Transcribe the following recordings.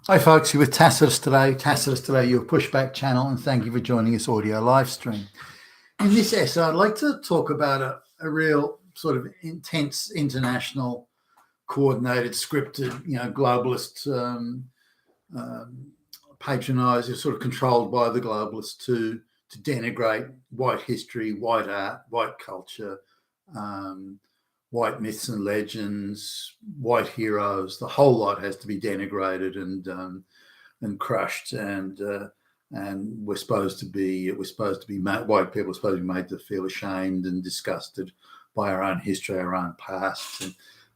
Hi folks, you're with Tacitus Today. Tacitus Today, your pushback channel, and thank you for joining this audio live stream. In this essay, I'd like to talk about a real sort of intense international, coordinated, scripted, globalist, patronised, sort of controlled by the globalists to denigrate white history, white art, white culture, white myths and legends, white heroes. The whole lot has to be denigrated and crushed, and we're supposed to be made, white people are supposed to be made to feel ashamed and disgusted by our own history, our own past,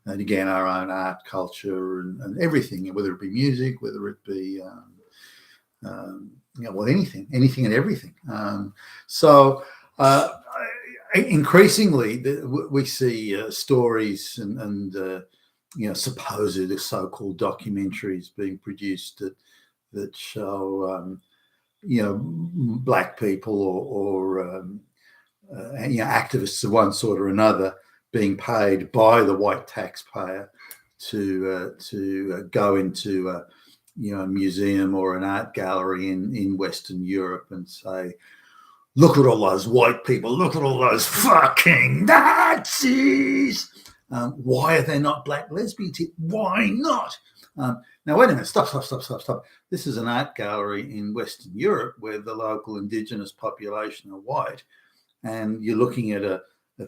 and again our own art, culture, and everything, whether it be music, whether it be anything and everything. Increasingly, we see stories and supposed so-called documentaries being produced that show black people or activists of one sort or another being paid by the white taxpayer to go into a museum or an art gallery in Western Europe and say, look at all those white people, look at all those fucking Nazis. Why are there not black lesbians here? Why not? Now, wait a minute, stop. This is an art gallery in Western Europe where the local indigenous population are white, and you're looking at a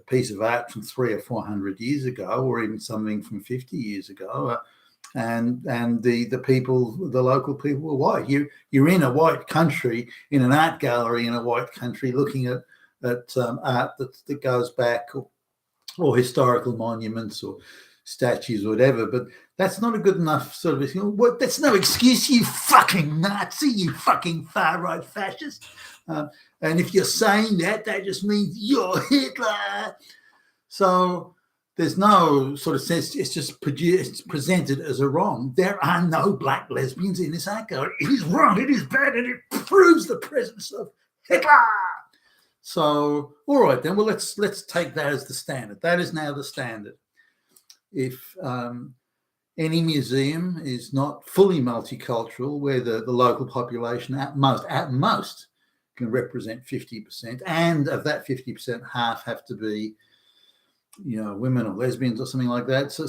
piece of art from 300 or 400 years ago, or even something from 50 years ago, and the people, the local people were white. You're in a white country, in an art gallery in a white country, looking at art that goes back, or historical monuments or statues or whatever. But that's not a good enough sort of thing. What? That's no excuse, you fucking Nazi, you fucking far right fascist. And if you're saying that just means you're Hitler. So there's no sort of sense. It's just presented as a wrong. There are no black lesbians in this art gallery. It is wrong. It is bad, and it proves the presence of Hitler. So, all right then. Well, let's take that as the standard. That is now the standard. If any museum is not fully multicultural, where the local population at most can represent 50%, and of that 50%, half have to be women or lesbians or something like that. So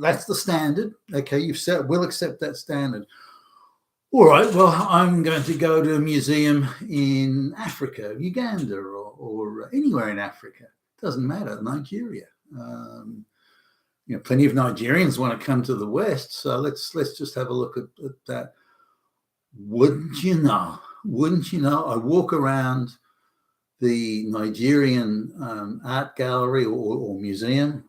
that's the standard. Okay, we'll accept that standard. All right, well, I'm going to go to a museum in Africa, Uganda, or anywhere in Africa. Doesn't matter, Nigeria. Plenty of Nigerians want to come to the West, so let's just have a look at that. Wouldn't you know, I walk around the Nigerian art gallery or museum,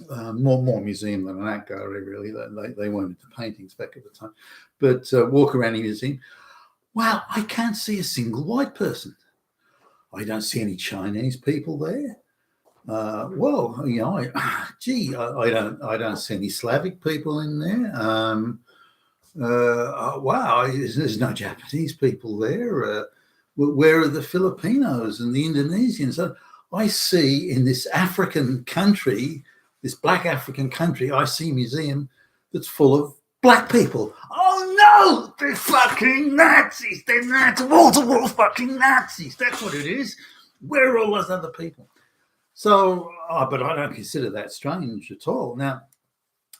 more museum than an art gallery, really. They weren't into paintings back at the time. But walk around a museum. Wow, I can't see a single white person. I don't see any Chinese people there. I don't see any Slavic people in there. Wow, there's no Japanese people there. Where are the Filipinos and the Indonesians? I see in this African country, this black African country, I see a museum that's full of black people. Oh no, they're fucking Nazis. They're Nazis, wall-to-wall fucking Nazis. That's what it is. Where are all those other people? So, but I don't consider that strange at all. Now,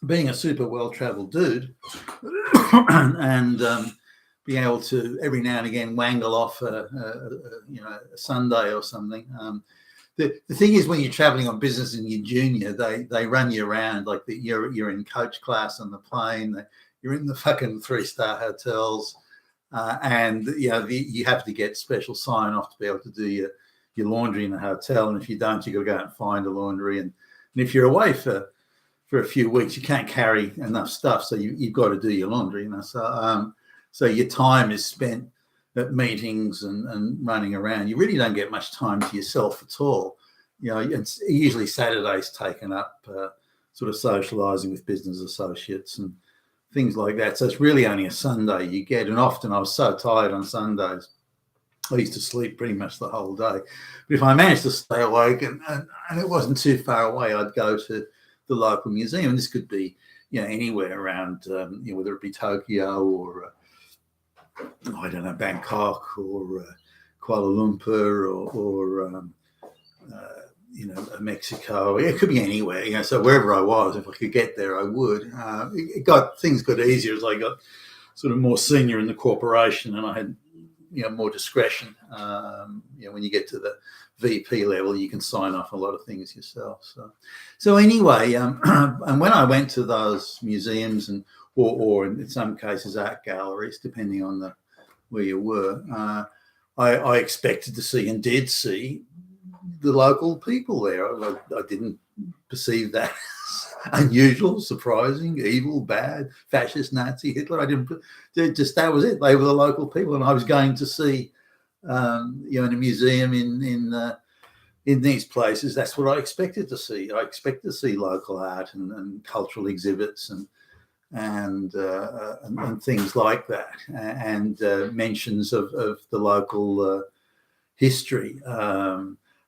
being a super well-traveled dude and being able to every now and again wangle off a Sunday or something. The thing is, when you're traveling on business and you're junior, they run you around like you're in coach class on the plane. You're in the fucking 3-star hotels, and you have to get special sign off to be able to do your laundry in the hotel. And if you don't, you got to go out and find a laundry. And if you're away for a few weeks, you can't carry enough stuff, so you've got to do your laundry. So your time is spent at meetings and running around. You really don't get much time to yourself at all. It's usually Saturday's taken up sort of socializing with business associates and things like that. So it's really only a Sunday you get. And often I was so tired on Sundays, I used to sleep pretty much the whole day. But if I managed to stay awake and it wasn't too far away, I'd go to the the local museum. And this could be, anywhere around, whether it be Tokyo or I don't know, Bangkok or Kuala Lumpur or Mexico. It could be anywhere. So wherever I was, if I could get there, I would. Things got easier as I got sort of more senior in the corporation, and I had more discretion. When you get to the VP level, you can sign off a lot of things yourself. So anyway, and when I went to those museums or in some cases art galleries, depending on where you were, I expected to see and did see the local people there. I didn't perceive that as unusual, surprising, evil, bad, fascist, Nazi, Hitler. I didn't. That was it. They were the local people, and I was going to see, in a museum in these places. That's what I expected to see. I expected to see local art and cultural exhibits and things like that, and mentions of the local history.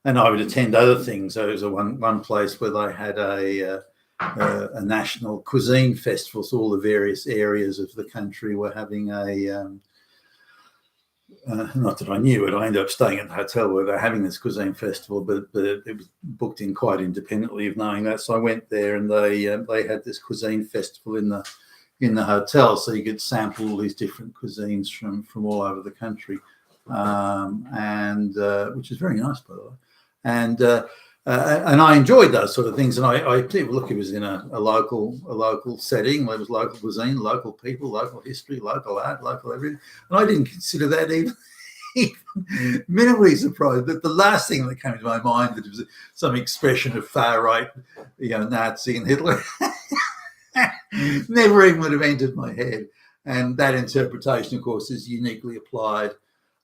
And I would attend other things. There was one place where they had a national cuisine festival. So all the various areas of the country were having not that I knew it. I ended up staying at the hotel where they're having this cuisine festival, but it was booked in quite independently of knowing that. So I went there, and they had this cuisine festival in the hotel, so you could sample all these different cuisines from all over the country, and which is very nice, by the way. And I enjoyed those sort of things. And I look, it was in a local setting. There was local cuisine, local people, local history, local art, local everything. And I didn't consider that even minimally surprised. But the last thing that came to my mind, that it was some expression of far right, Nazi and Hitler, never even would have entered my head. And that interpretation, of course, is uniquely applied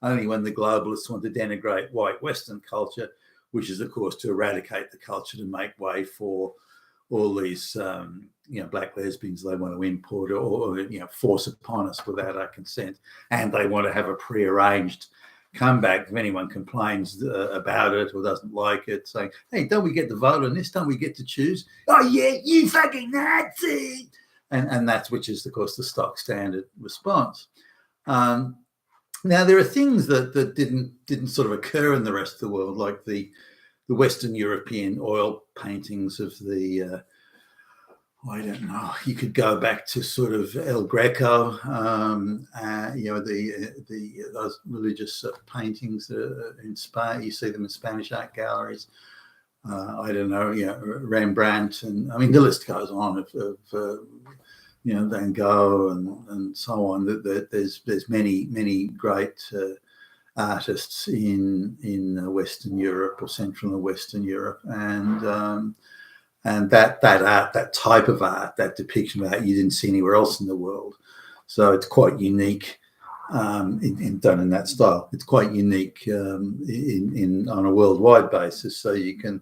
only when the globalists want to denigrate white Western culture, which is, of course, to eradicate the culture to make way for all these, black lesbians they want to import or force upon us without our consent. And they want to have a prearranged comeback if anyone complains about it or doesn't like it, saying, hey, don't we get to vote on this? Don't we get to choose? Oh, yeah, you fucking Nazi! And that's, which is, of course, the stock standard response. Now, there are things that didn't sort of occur in the rest of the world, like the Western European oil paintings of the, I don't know, you could go back to sort of El Greco, those religious paintings in Spain. You see them in Spanish art galleries. I don't know, Rembrandt, and I mean the list goes on of Van Gogh and so on. That there's many great artists in Western Europe or Central and Western Europe, and that art, that type of art, that depiction of art, you didn't see anywhere else in the world. So it's quite unique done in that style. It's quite unique on a worldwide basis. So you can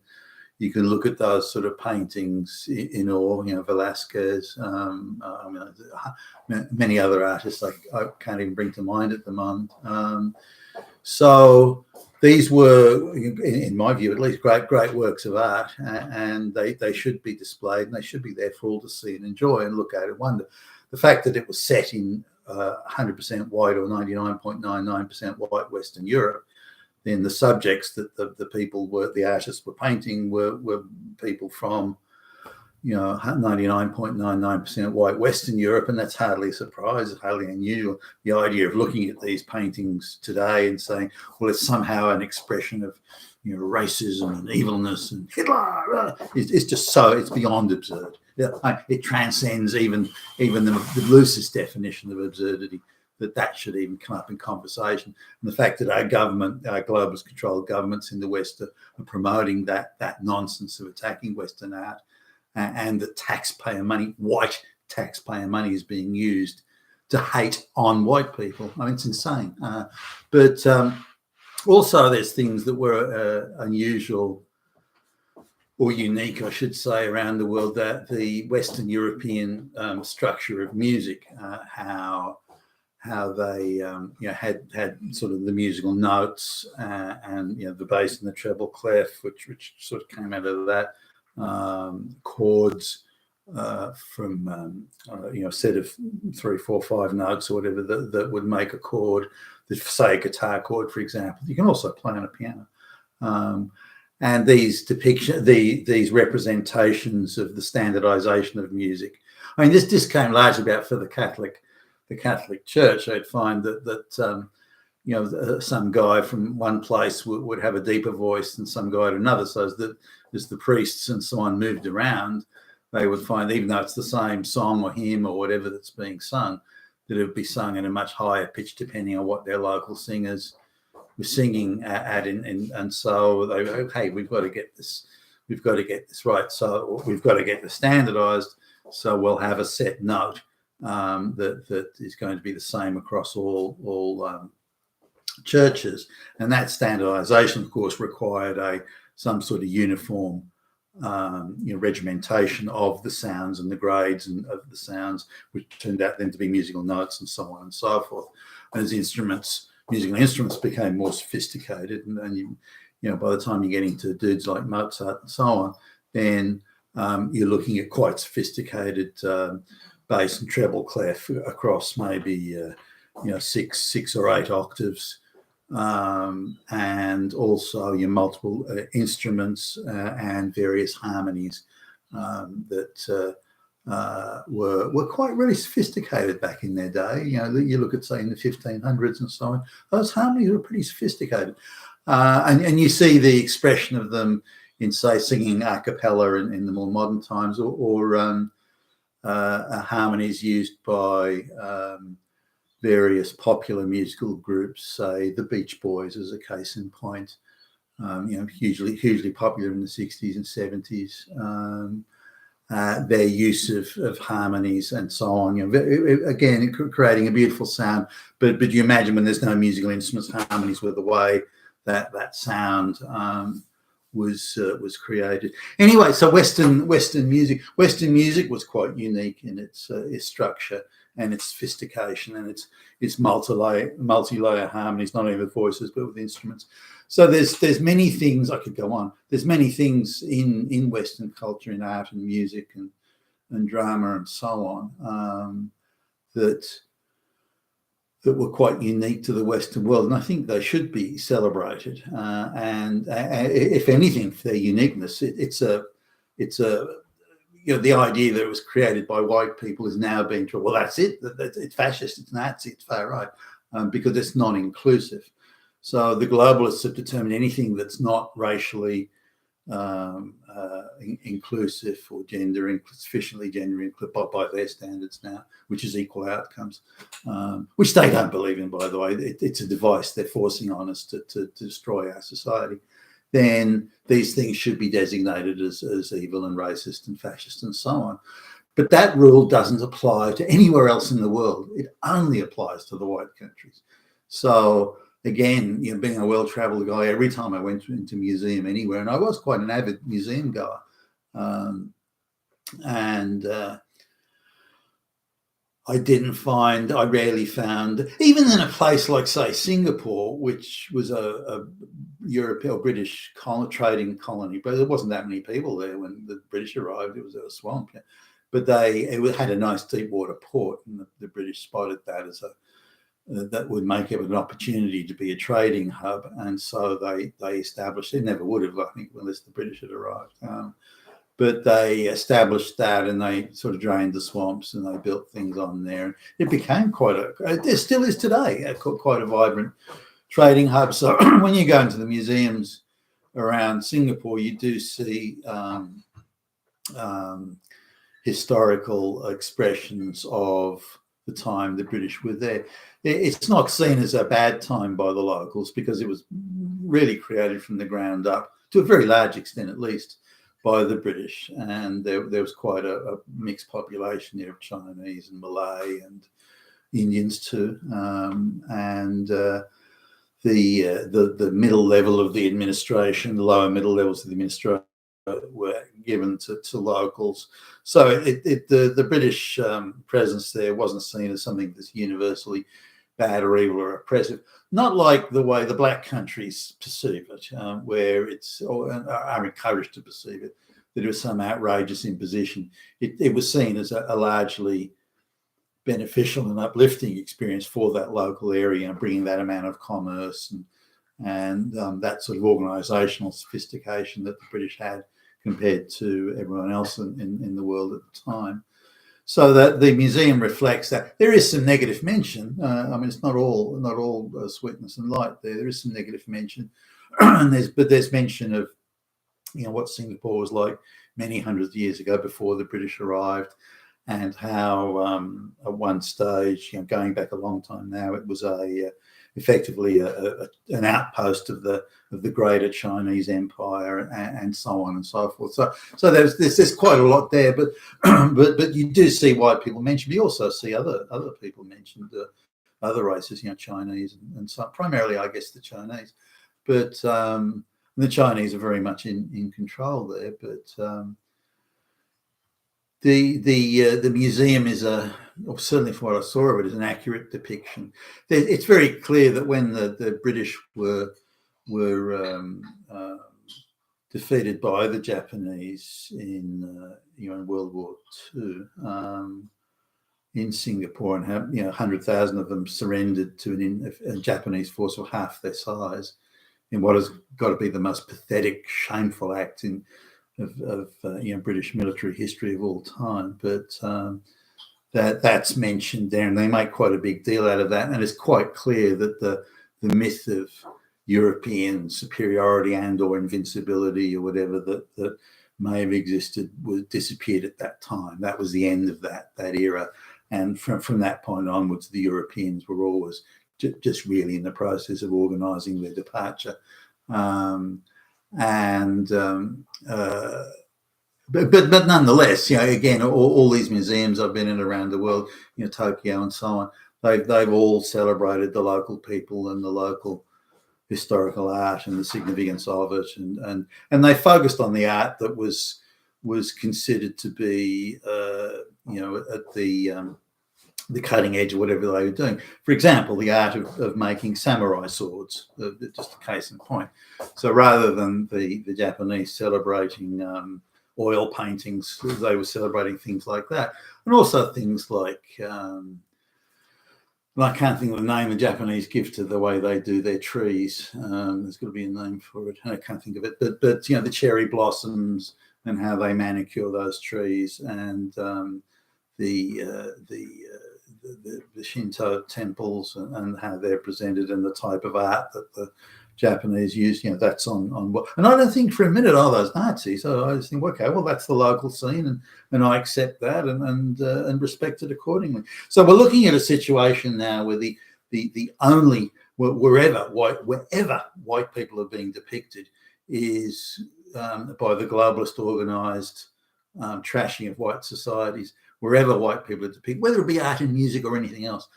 look at those sort of paintings in awe, Velasquez, many other artists I can't even bring to mind at the moment. So these were, in my view at least, great works of art, and they should be displayed, and they should be there for all to see and enjoy and look at and wonder. The fact that it was set in 100% white or 99.99% white Western Europe, then the subjects that the artists were painting were people from 99.99% white Western Europe, and that's hardly a surprise, it's hardly unusual. The idea of looking at these paintings today and saying, well, it's somehow an expression of racism and evilness and Hitler, it's just so, it's beyond absurd. It transcends even the loosest definition of absurdity, that should even come up in conversation. And the fact that our government, our globalist controlled governments in the West are promoting that nonsense of attacking Western art, and that taxpayer money, white taxpayer money, is being used to hate on white people. I mean, it's insane. But also there's things that were unusual or unique, I should say, around the world, that the Western European structure of music, how they had sort of the musical notes and the bass and the treble clef, which sort of came out of that. chords from a set of 3, 4, 5 notes or whatever that would make a chord, say a guitar chord, for example. You can also play on a piano. And these these representations of the standardization of music. I mean, this came largely about for the Catholic Church. I'd find that some guy from one place would have a deeper voice than some guy at another. So as the priests and so on moved around, they would find, even though it's the same song or hymn or whatever that's being sung, that it would be sung in a much higher pitch depending on what their local singers were singing at. And so they go, hey, we've got to get this right. So we've got to get this standardized. So we'll have a set note that is going to be the same across all churches. And that standardization, of course, required some sort of uniform regimentation of the sounds and the grades and of the sounds, which turned out then to be musical notes and so on and so forth. And as musical instruments became more sophisticated, and by the time you get into dudes like Mozart and so on, then you're looking at quite sophisticated bass and treble clef across maybe 6 or 8 octaves. And also your multiple instruments and various harmonies that were quite really sophisticated back in their day. You look at, say, in the 1500s and so on, those harmonies were pretty sophisticated. And you see the expression of them in, say, singing a cappella in the more modern times, or harmonies used by various popular musical groups, say the Beach Boys as a case in point, hugely popular in the 60s and 70s. Their use of harmonies and so on, again, creating a beautiful sound. But you imagine when there's no musical instruments, harmonies were the way that sound was created. Anyway, so Western music was quite unique in its structure and its sophistication and its multi-layer harmonies, not only with voices but with instruments. So there's many things, I could go on. There's many things in Western culture, in art and music and drama and so on, that were quite unique to the Western world, and I think they should be celebrated. And if anything, for their uniqueness, it's the idea that it was created by white people is now being true. Well, that's it. It's fascist. It's Nazi. It's far right, because it's non-inclusive. So the globalists have determined anything that's not racially inclusive or sufficiently gender inclusive by their standards now, which is equal outcomes, which they don't believe in, by the way. It's a device they're forcing on us to destroy our society. Then these things should be designated as evil and racist and fascist and so on. But that rule doesn't apply to anywhere else in the world. It only applies to the white countries. So again, being a well-traveled guy, every time I went into a museum anywhere, and I was quite an avid museum goer, I rarely found, even in a place like, say, Singapore, which was a European or British trading colony, but there wasn't that many people there when the British arrived. It was a swamp, but it had a nice deep water port, and the British spotted that as that would make it an opportunity to be a trading hub, and so they established it. Never would have, I think, unless the British had arrived. But they established that, and they sort of drained the swamps, and they built things on there. It became it still is today, quite a vibrant trading hub. So when you go into the museums around Singapore, you do see historical expressions of the time the British were there. It's not seen as a bad time by the locals, because it was really created from the ground up, to a very large extent at least, by the British. And there was quite a mixed population there of Chinese and Malay and Indians too. The middle level of the administration, the lower middle levels of the administration were given to locals. So the British presence there wasn't seen as something that's universally bad or evil or oppressive, not like the way the black countries perceive it, where are encouraged to perceive it. that it was some outrageous imposition. It was seen as a largely beneficial and uplifting experience for that local area, and bringing that amount of commerce and that sort of organisational sophistication that the British had compared to everyone else in the world at the time. So that the museum reflects that. There is some negative mention. I mean, it's not all sweetness and light there. There is some negative mention, but there's mention of, you know, what Singapore was like many hundreds of years ago before the British arrived, and how at one stage, you know, going back a long time now, it was effectively an outpost of the greater Chinese Empire, and so on and so forth. So there's quite a lot there, but but you do see white people mentioned. You also see other people mentioned, other races, you know, Chinese and so primarily, I guess, the Chinese, but the Chinese are very much in control there. But the museum is certainly from what I saw of it, is an accurate depiction. It's very clear that when the British were defeated by the Japanese in World War II in Singapore, and have 100,000 of them surrendered to a Japanese force of half their size, in what has got to be the most pathetic, shameful act of British military history of all time. But that's mentioned there, and they make quite a big deal out of that. And it's quite clear that the myth of European superiority and or invincibility or whatever that may have existed disappeared at that time. That was the end of that era. And from that point onwards, the Europeans were always just really in the process of organising their departure. But nonetheless, again, all these museums I've been in around the world, Tokyo and so on, they've all celebrated the local people and the local historical art and the significance of it, and they focused on the art that was considered to be at the cutting edge of whatever they were doing. For example, the art of making samurai swords, just a case in point. So rather than the Japanese celebrating oil paintings, they were celebrating things like that, and also things like I can't think of the name the Japanese give to the way they do their trees. There's got to be a name for it. I can't think of it. But the cherry blossoms and how they manicure those trees, and the Shinto temples and how they're presented, and the type of art that the Japanese use. That's on what. And I don't think for a minute are those Nazis. So I just think, okay, well, that's the local scene, and I accept that and respect it accordingly. So we're looking at a situation now where the only wherever white people are being depicted is by the globalist organised trashing of white societies. Wherever white people are depicted, whether it be art and music or anything else,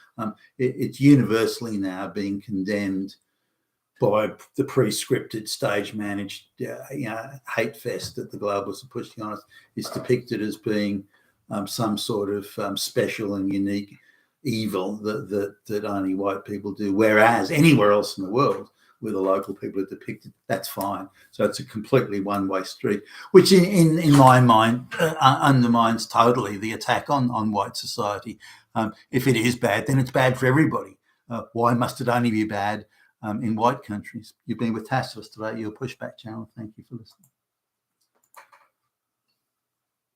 it's universally now being condemned by the pre-scripted, stage-managed, hate fest that the globalists are pushing on us. It's depicted as being some sort of special and unique evil that only white people do. Whereas anywhere else in the world, where the local people are depicted, that's fine. So it's a completely one-way street, which in my mind undermines totally the attack on white society. If it is bad, then it's bad for everybody. Why must it only be bad in white countries? You've been with Tacitus today, your Pushback channel. Thank you for listening.